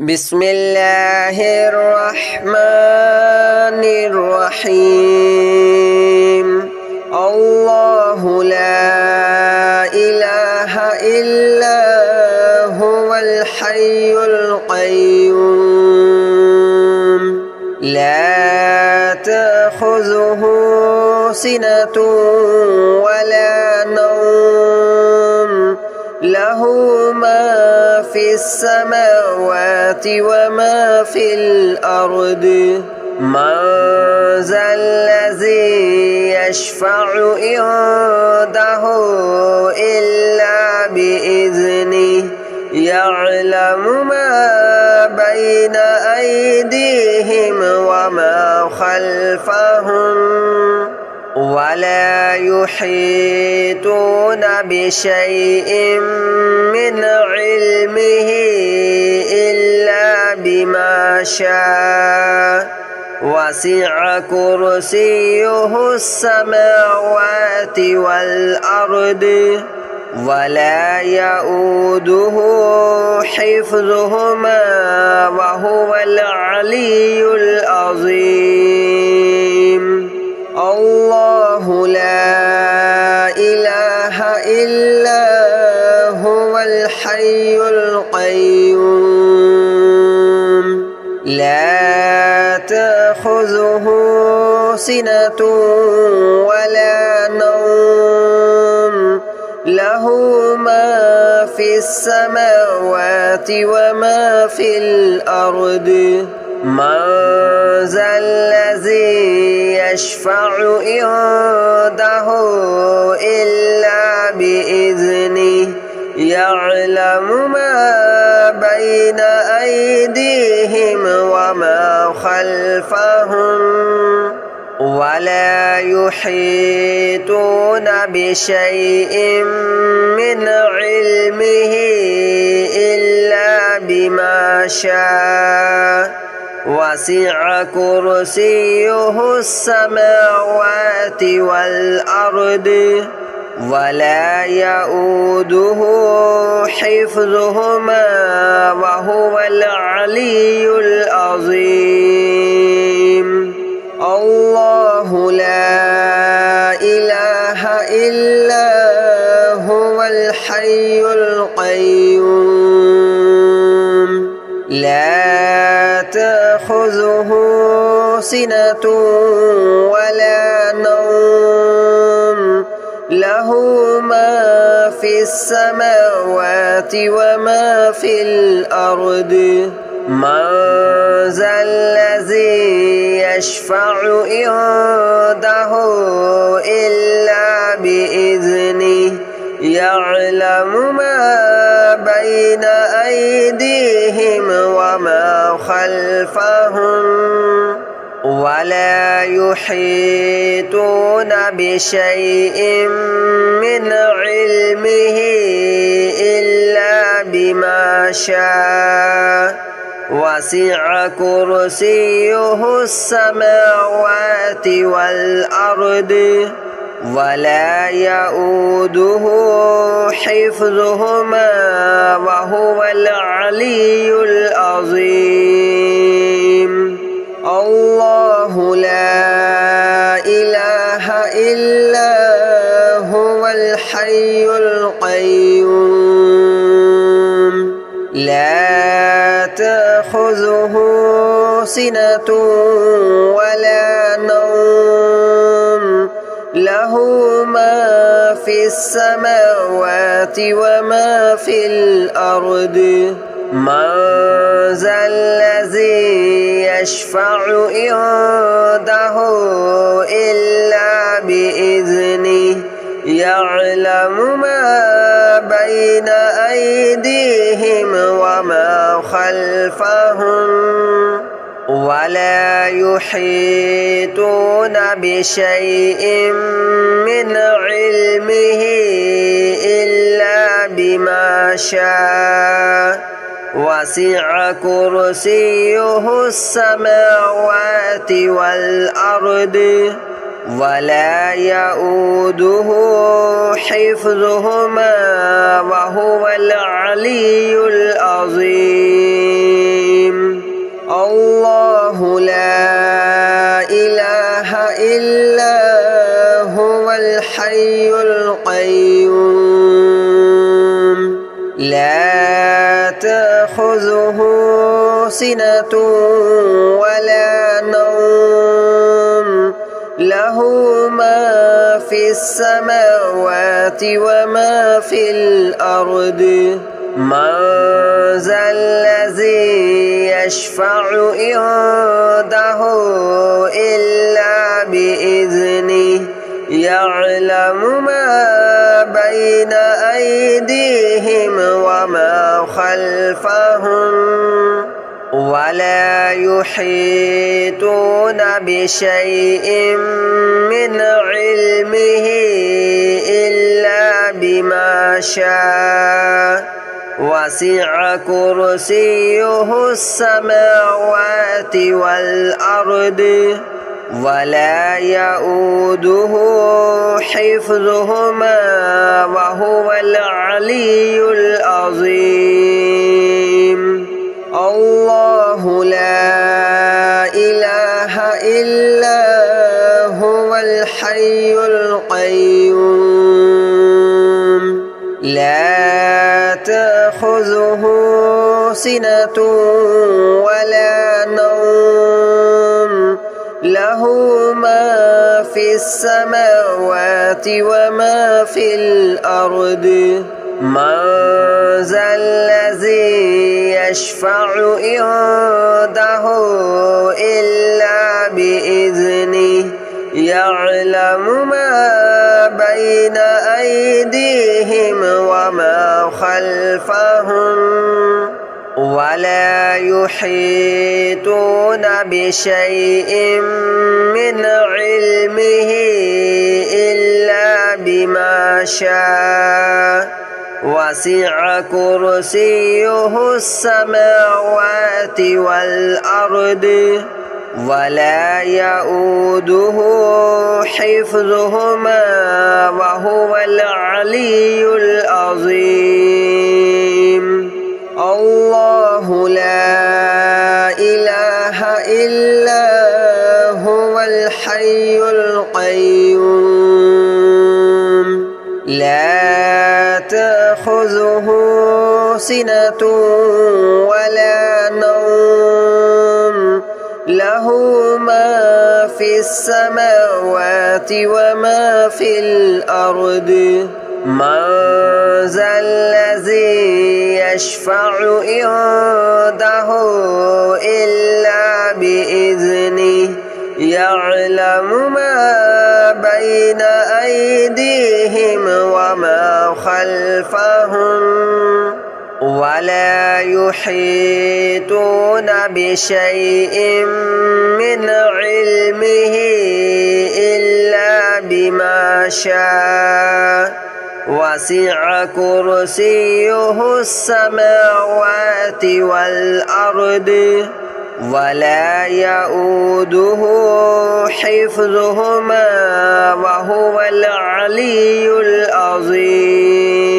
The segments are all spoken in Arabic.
بسم الله الرحمن الرحيم الله لا إله إلا هو الحي القيوم لا تأخذه سنة ولا نوم له ما في السماوات وما في الأرض من ذا الذي يشفع عنده إلا بإذنه يعلم ما بين أيديهم وما خلفهم ولا يحيطون بشيء من علمه إلا بما شاء وسع كرسيه السماوات والأرض ولا يؤوده حفظهما وهو العلي العظيم الله لا إله إلا هو الحي القيوم لا تأخذه سنة ولا نوم له ما في السماوات وما في الأرض من ذا الذي يشفع عنده إلا بإذنه يعلم ما بين أيديهم وما خلفهم ولا يحيطون بشيء من علمه إلا بما شاء وسع كرسيه السماوات والأرض ولا يؤوده حفظهما وهو العلي العظيم الله لا إله إلا هو الحي القيوم لا تأخذه سنة ولا نوم له ما في السماوات وما في الأرض من ذا الذي يشفع عنده إلا بإذنه يعلم ما بين أيديهم وما خلفهم ولا يحيطون بشيء من علمه إلا بما شاء وسع كرسيه السماوات والأرض ولا يؤوده حفظهما وهو العلي العظيم الله لا إله إلا هو الحي القيوم لا تأخذه سنة ولا نوم له ما في السماوات وما في الأرض من ذا الذي يشفع عنده إلا بإذنه يعلم ما بين أيديهم وما خلفهم ولا يحيطون بشيء من علمه إلا بما شاء وسع كرسيه السماوات والأرض ولا يؤوده حفظهما وهو العلي العظيم. تأخذه سنة ولا نوم له ما في السماوات وما في الأرض من ذا الذي يشفع عنده إلا بإذنه يعلم ما بين أيديهم وما خلفهم ولا يحيطون بشيء من علمه إلا بما شاء وسع كرسيه السماوات والأرض ولا يؤوده حفظهما وهو العلي العظيم الله لا إله إلا هو الحي القيوم لا تأخذه سنة ولا نوم له ما في السماوات وما في الأرض من ذا الذي يشفع عنده إلا بإذنه يعلم ما بين أيديهم وما خلفهم ولا يحيطون بشيء من علمه إلا بما شاء وسع كرسيه السماوات والأرض ولا يؤوده حفظهما وهو العلي العظيم الله لا إله إلا هو الحي القيوم لا تأخذه سنة ولا نوم له ما في السماوات وما في الأرض من ذا الذي يشفع عنده إلا بإذنه يعلم ما بين أيديهم وما خلفهم ولا يحيطون بشيء من علمه إلا بما شاء وسع كرسيه السماوات والأرض ولا يؤوده حفظهما وهو العلي العظيم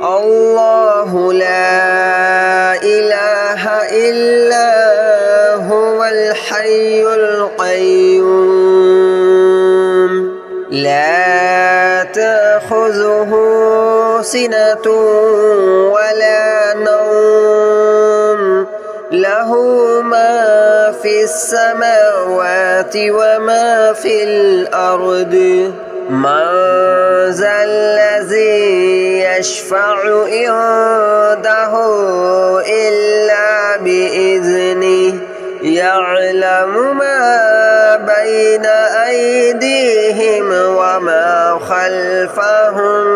الله لا إله إلا هو الحي القيوم لا تأخذه سنة ولا نوم له ما في السماوات وما في الأرض من ذا الذي يشفع عنده إلا بإذنه يعلم ما بين أيديهم وما خلفهم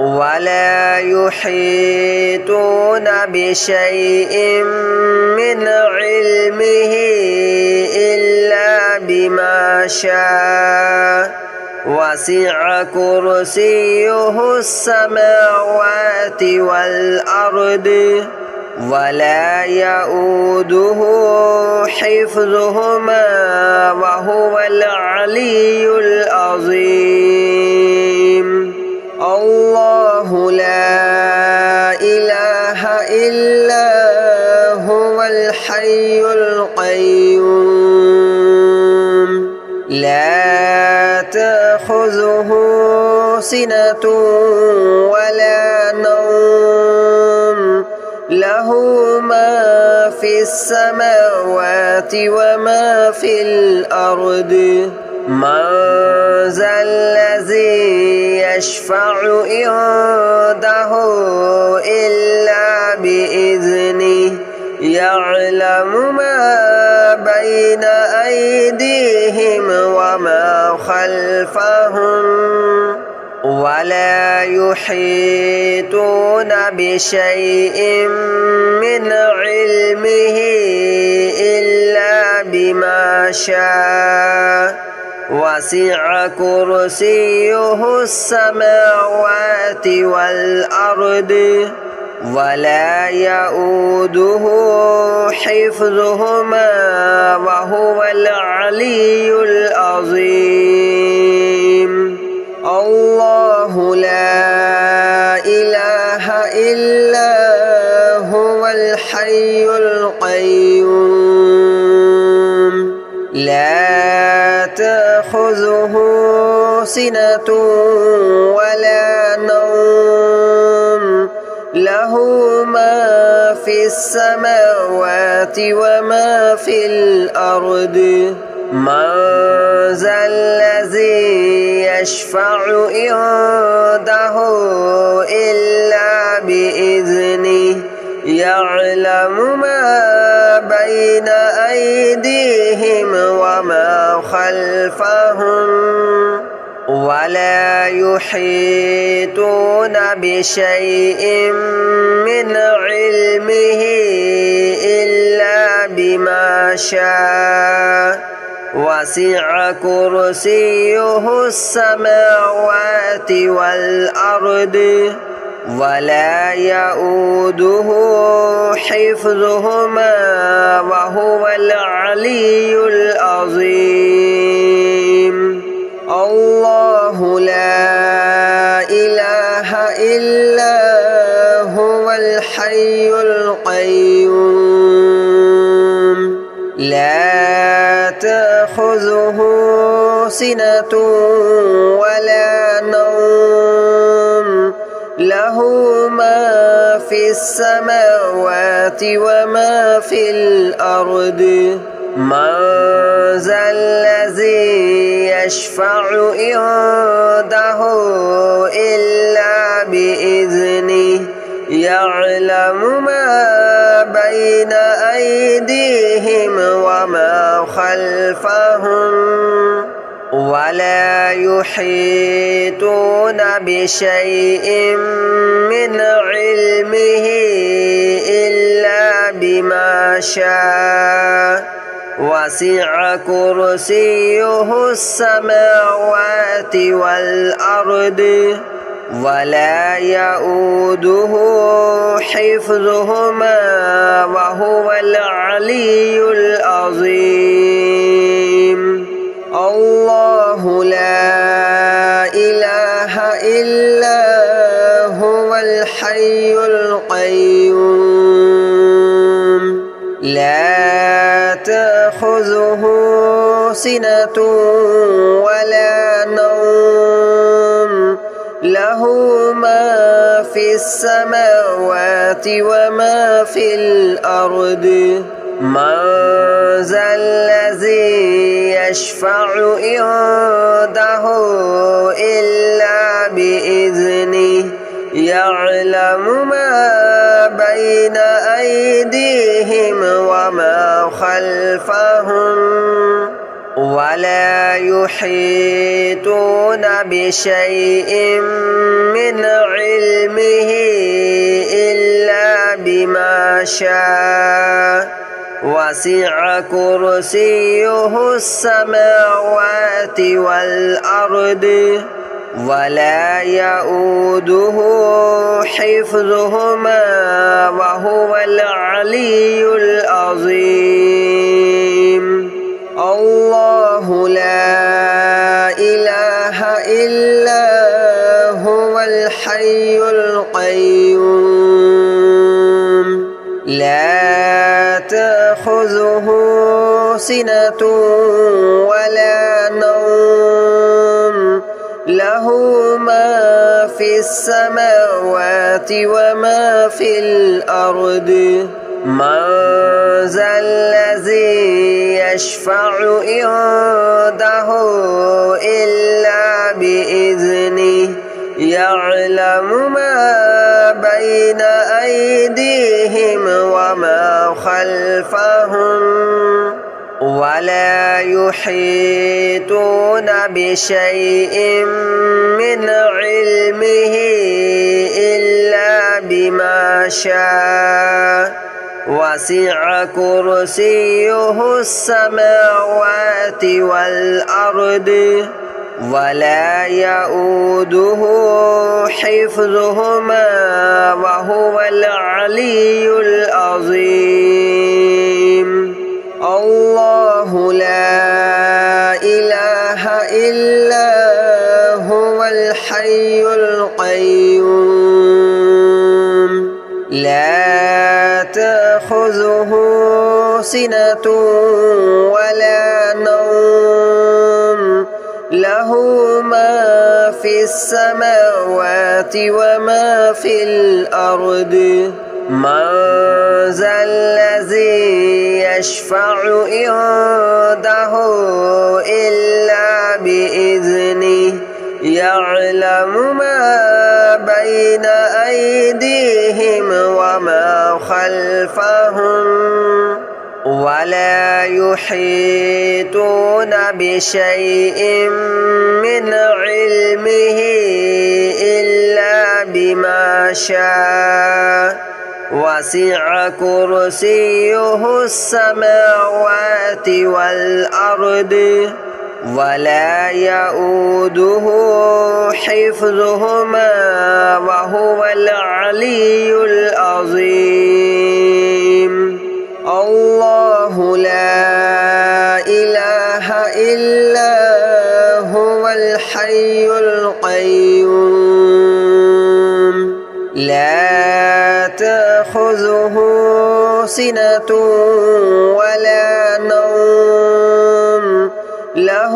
ولا يحيطون بشيء من علمه إلا بما شاء وسع كرسيه السماوات والأرض ولا يؤوده حفظهما وهو العلي العظيم الله لا إله إلا هو الحي القيوم لا تأخذه سنة ولا نوم له له ما في السماوات وما في الأرض من ذا الذي يشفع عنده إلا بإذنه يعلم ما بين أيديهم وما خلفهم ولا يحيطون بشيء من علمه إلا بما شاء وسع كرسيه السماوات والأرض ولا يؤوده حفظهما وهو العلي العظيم الله لا إله إلا هو الحي القيوم لا تأخذه سنة ولا نوم له ما في السماوات وما في الأرض من ذا الذي يشفع عنده إلا بإذنه يعلم ما بين أيديهم وما خلفهم ولا يحيطون بشيء من علمه إلا بما شاء وسع كرسيه السماوات والأرض ولا يؤوده حفظهما وهو العلي العظيم الله لا إله إلا هو الحي القيوم لا تأخذه سنة ولا نوم له ما في السماوات وما في الأرض من ذا الذي يشفع عنده إلا بإذنه يعلم ما بين أيديهم وما خلفهم ولا يحيطون بشيء من علمه إلا بما شاء وسع كرسيه السماوات والأرض ولا يؤوده حفظهما وهو العلي العظيم الله لا إله إلا هو الحي القيوم لا تأخذه سنة ولا نوم له ما في السماوات وما في الأرض من ذا الذي يشفع عنده إلا بإذنه يعلم ما بين أيديهم وما خلفهم ولا يحيطون بشيء من علمه إلا بما شاء وسع كرسيه السماوات والأرض ولا يؤوده حفظهما وهو العلي العظيم الله لا إله إلا هو الحي القيوم لا تأخذه سنة ولا نوم له له ما في السماوات وما في الأرض من ذا الذي يشفع عنده إلا بإذنه يعلم ما بين أيديهم وما خلفهم ولا يحيطون بشيء من علمه إلا بما شاء وسع كرسيه السماوات والأرض ولا يؤوده حفظهما وهو العلي العظيم الله لا إله إلا هو الحي القيوم لا تأخذه سنة ولا نوم له ما في السماوات وما في الأرض من ذا الذي يشفع عنده إلا بإذنه يعلم ما بين أيديهم وما خلفهم ولا يحيطون بشيء من علمه إلا بما شاء وسع كرسيه السماوات والأرض ولا يؤوده حفظهما وهو العلي العظيم الله لا إله إلا هو الحي القيوم لا تأخذه سنة ولا نوم له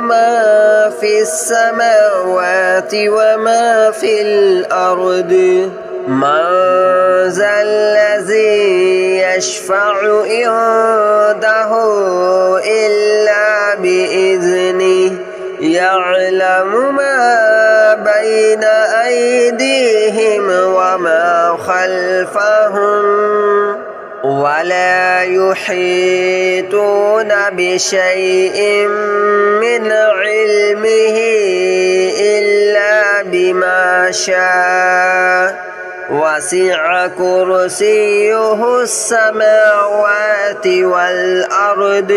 ما في السماوات وما في الأرض من ذا الذي يشفع عنده إلا بإذنه يعلم ما بين أيديهم وما خلفهم ولا يحيطون بشيء من علمه إلا بما شاء وسع كرسيه السماوات والأرض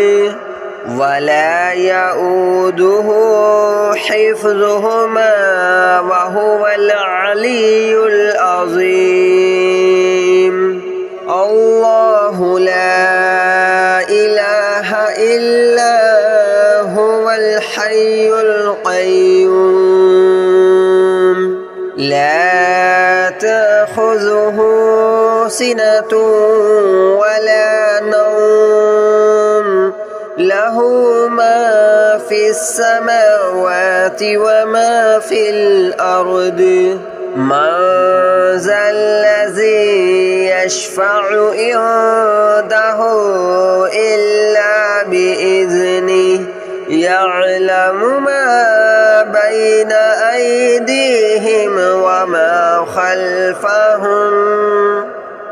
ولا يؤوده حفظهما وهو العلي العظيم الله لا إله إلا هو الحي القيوم لا تأخذه سنة ولا نوم له ما في السماوات وما في الأرض من ذا الذي يشفع عنده إلا بإذنه يعلم ما بين أيديهم وما خلفهم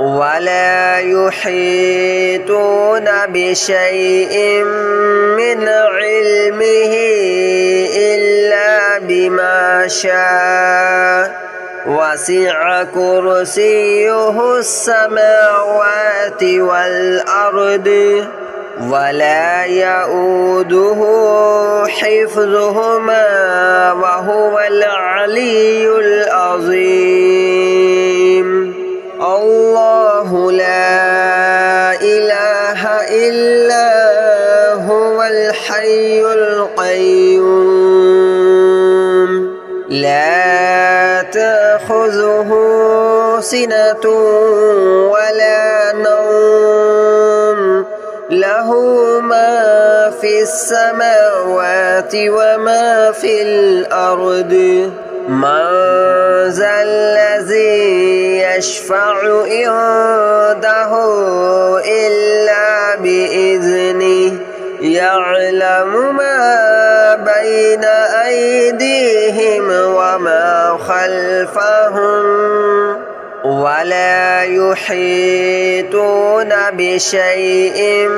ولا يحيطون بشيء من علمه إلا بما شاء وسع كرسيه السماوات والأرض ولا يؤوده حفظهما وهو العلي العظيم الله لا إله إلا هو الحي القيوم لا تأخذه سنة ولا نوم له ما في السماوات وما في الأرض من ذا الذي يشفع عنده إلا بإذنه يعلم ما بين أيديهم وما خلفهم ولا يحيطون بشيء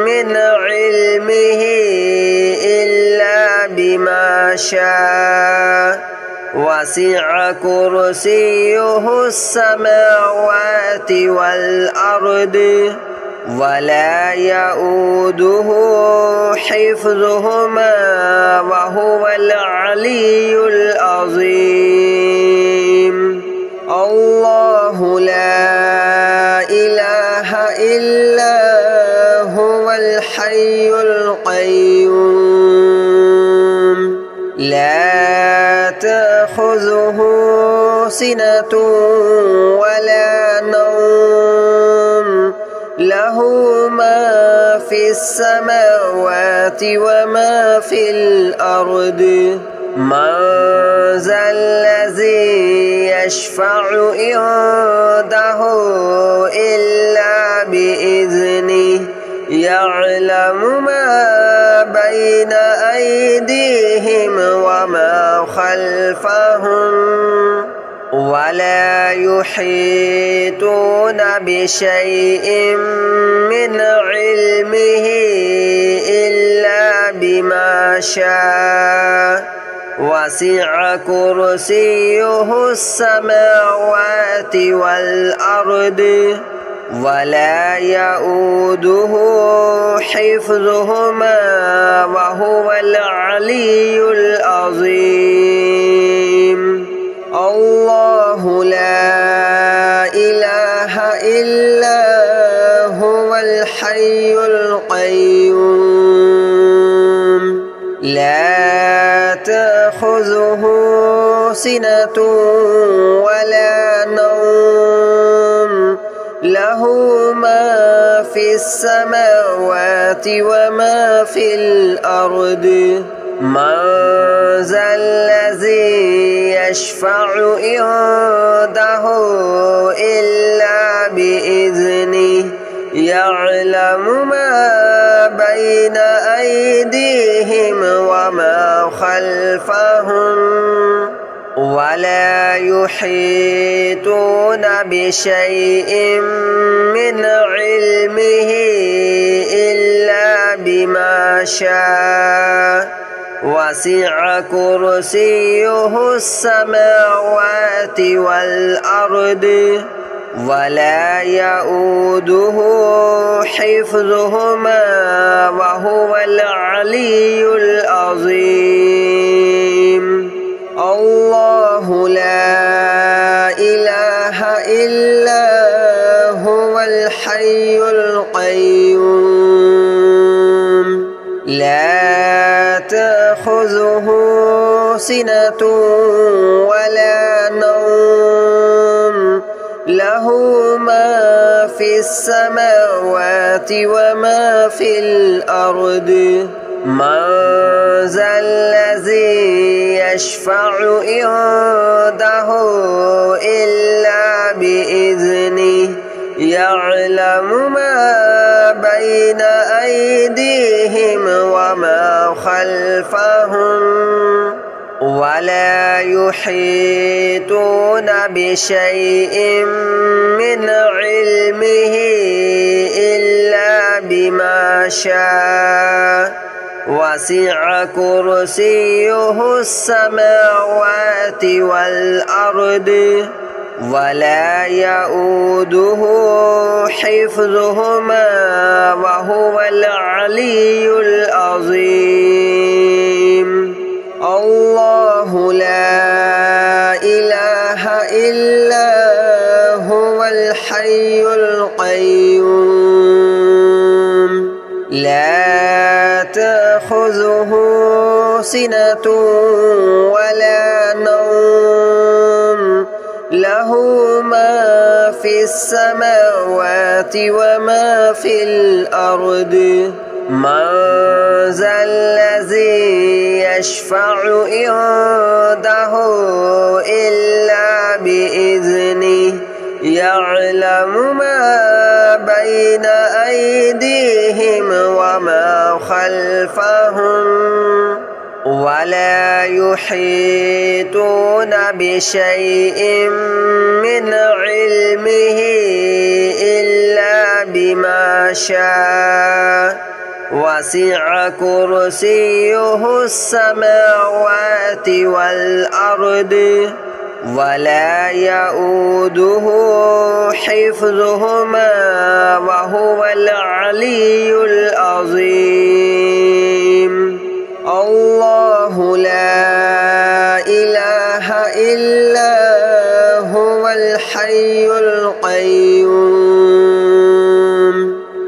من علمه إلا بما شاء وسع كرسيه السماوات والأرض ولا يؤوده حفظهما وهو العلي العظيم الله لا إله إلا هو الحي القيوم لا تأخذه سنة ولا نوم له ما في السماوات وما في الأرض من ذا الذي يشفع عنده إلا بإذنه يعلم ما بين أيديهم وما خلفهم ولا يحيطون بشيء من علمه إلا بما شاء وسع كرسيه السماوات والأرض ولا يؤوده حفظهما وهو العلي العظيم الله لا إله إلا هو الحي القيوم لا تأخذه سنة ولا نوم له ما في السماوات وما في الأرض من ذا الذي يشفع عنده إلا بإذنه يعلم ما بين أيديهم وما خلفهم ولا يحيطون بشيء من علمه إلا بما شاء وسع كرسيه السماوات والأرض ولا يؤوده حفظهما وهو العلي العظيم الله لا إله إلا هو الحي القيوم لا تأخذه سنة ولا نوم له ما في السماوات وما في الأرض من ذا الذي يشفع عنده إلا بإذنه يعلم ما بين أيديهم وما خلفهم ولا يحيطون بشيء من علمه إلا بما شاء وسع كرسيه السماوات والأرض ولا يؤوده حفظهما وهو العلي العظيم الله لا إله إلا هو الحي القيوم لا تأخذه سنة ولا نوم له ما في السماوات وما في الأرض من ذا الذي يشفع عنده إلا بإذنه يعلم ما بين أيديهم وما خلفهم ولا يحيطون بشيء من علمه إلا بما شاء وسع كرسيه السماوات والأرض ولا يؤوده حفظهما وهو العلي العظيم الله لا إله إلا هو الحي القيوم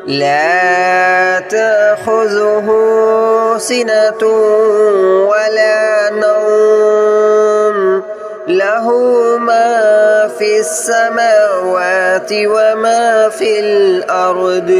لا تأخذه سنة ولا نوم له ما في السماوات وما في الأرض